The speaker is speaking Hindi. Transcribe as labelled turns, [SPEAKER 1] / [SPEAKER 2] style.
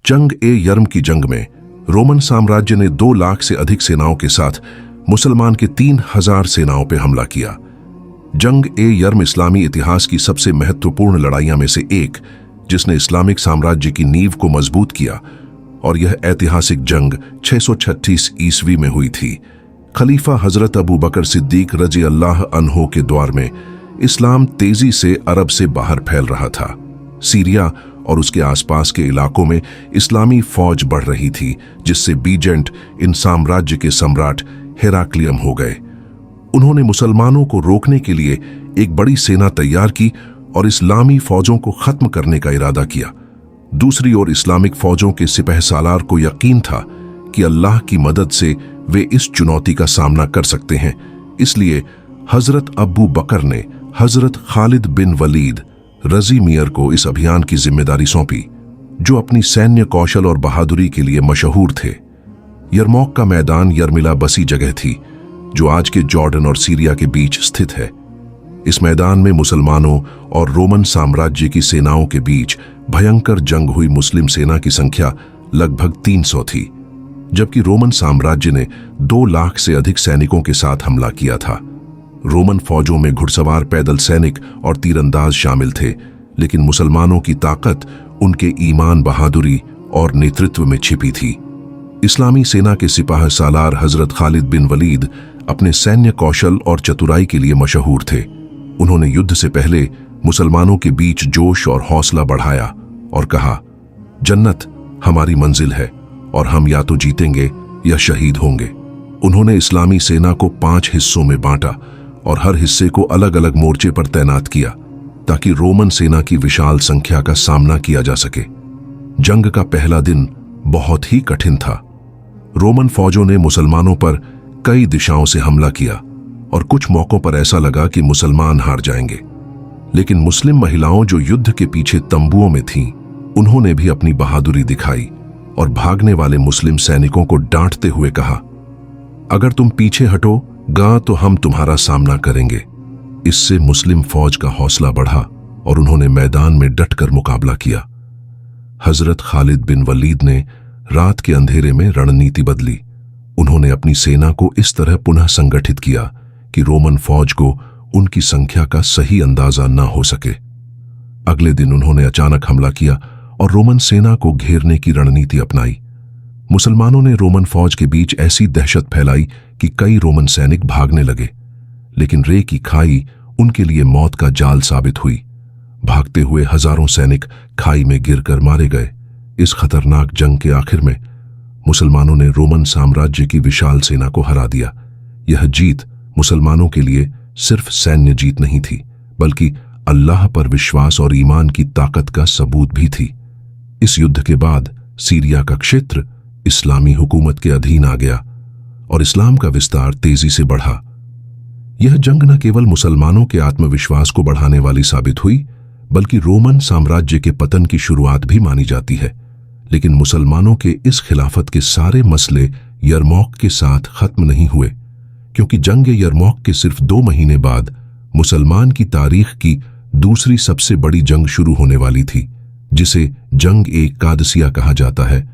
[SPEAKER 1] जंग ए यर्म की जंग में रोमन साम्राज्य ने 2 लाख से अधिक सेनाओं के साथ मुसलमान के 3000 सेनाओं पर हमला किया। जंग ए यर्म इस्लामी इतिहास की सबसे महत्वपूर्ण लड़ाइयां में से एक, जिसने इस्लामिक साम्राज्य की नींव को मजबूत किया, और यह ऐतिहासिक जंग 636 ईस्वी में हुई थी। खलीफा हजरत अबू बकर सिद्दीक रजी अल्लाह अन्हो के दौर में इस्लाम तेजी से अरब से बाहर फैल रहा था। सीरिया और उसके आसपास के इलाकों में इस्लामी फौज बढ़ रही थी, जिससे बीजेंट इन साम्राज्य के सम्राट हेराक्लियम हो गए। उन्होंने मुसलमानों को रोकने के लिए एक बड़ी सेना तैयार की और इस्लामी फौजों को खत्म करने का इरादा किया। दूसरी ओर इस्लामिक फौजों के सिपहसालार को यकीन था कि अल्लाह की मदद से वे इस चुनौती का सामना कर सकते हैं। इसलिए हजरत अबू बकर ने हजरत खालिद बिन वलीद रजी मियर को इस अभियान की जिम्मेदारी सौंपी, जो अपनी सैन्य कौशल और बहादुरी के लिए मशहूर थे। यरमौक का मैदान यरमिला बसी जगह थी, जो आज के जॉर्डन और सीरिया के बीच स्थित है। इस मैदान में मुसलमानों और रोमन साम्राज्य की सेनाओं के बीच भयंकर जंग हुई। मुस्लिम सेना की संख्या लगभग 300 थी, जबकि रोमन साम्राज्य ने 2 लाख से अधिक सैनिकों के साथ हमला किया था। रोमन फौजों में घुड़सवार, पैदल सैनिक और तीरंदाज शामिल थे, लेकिन मुसलमानों की ताकत उनके ईमान, बहादुरी और नेतृत्व में छिपी थी। इस्लामी सेना के सिपाह सालार हजरत खालिद बिन वलीद अपने सैन्य कौशल और चतुराई के लिए मशहूर थे। उन्होंने युद्ध से पहले मुसलमानों के बीच जोश और हौसला बढ़ाया और कहा, जन्नत हमारी मंजिल है और हम या तो जीतेंगे या शहीद होंगे। उन्होंने इस्लामी सेना को 5 हिस्सों में बांटा और हर हिस्से को अलग अलग मोर्चे पर तैनात किया, ताकि रोमन सेना की विशाल संख्या का सामना किया जा सके। जंग का पहला दिन बहुत ही कठिन था। रोमन फौजों ने मुसलमानों पर कई दिशाओं से हमला किया और कुछ मौकों पर ऐसा लगा कि मुसलमान हार जाएंगे। लेकिन मुस्लिम महिलाओं जो युद्ध के पीछे तंबुओं में थीं, उन्होंने भी अपनी बहादुरी दिखाई और भागने वाले मुस्लिम सैनिकों को डांटते हुए कहा, अगर तुम पीछे हटोगा तो हम तुम्हारा सामना करेंगे। इससे मुस्लिम फौज का हौसला बढ़ा और उन्होंने मैदान में डटकर मुकाबला किया। हजरत खालिद बिन वलीद ने रात के अंधेरे में रणनीति बदली। उन्होंने अपनी सेना को इस तरह पुनः संगठित किया कि रोमन फौज को उनकी संख्या का सही अंदाजा न हो सके। अगले दिन उन्होंने अचानक हमला किया और रोमन सेना को घेरने की रणनीति अपनाई। मुसलमानों ने रोमन फौज के बीच ऐसी दहशत फैलाई कि कई रोमन सैनिक भागने लगे, लेकिन रे की खाई उनके लिए मौत का जाल साबित हुई। भागते हुए हजारों सैनिक खाई में गिरकर मारे गए। इस खतरनाक जंग के आखिर में मुसलमानों ने रोमन साम्राज्य की विशाल सेना को हरा दिया। यह जीत मुसलमानों के लिए सिर्फ सैन्य जीत नहीं थी, बल्कि अल्लाह पर विश्वास और ईमान की ताकत का सबूत भी थी। इस युद्ध के बाद सीरिया का क्षेत्र इस्लामी हुकूमत के अधीन आ गया और इस्लाम का विस्तार तेजी से बढ़ा। यह जंग न केवल मुसलमानों के आत्मविश्वास को बढ़ाने वाली साबित हुई, बल्कि रोमन साम्राज्य के पतन की शुरुआत भी मानी जाती है। लेकिन मुसलमानों के इस खिलाफत के सारे मसले यरमौक के साथ खत्म नहीं हुए, क्योंकि जंग यरमौक के सिर्फ 2 महीने बाद मुसलमान की तारीख की दूसरी सबसे बड़ी जंग शुरू होने वाली थी, जिसे जंग ए कादसिया कहा जाता है।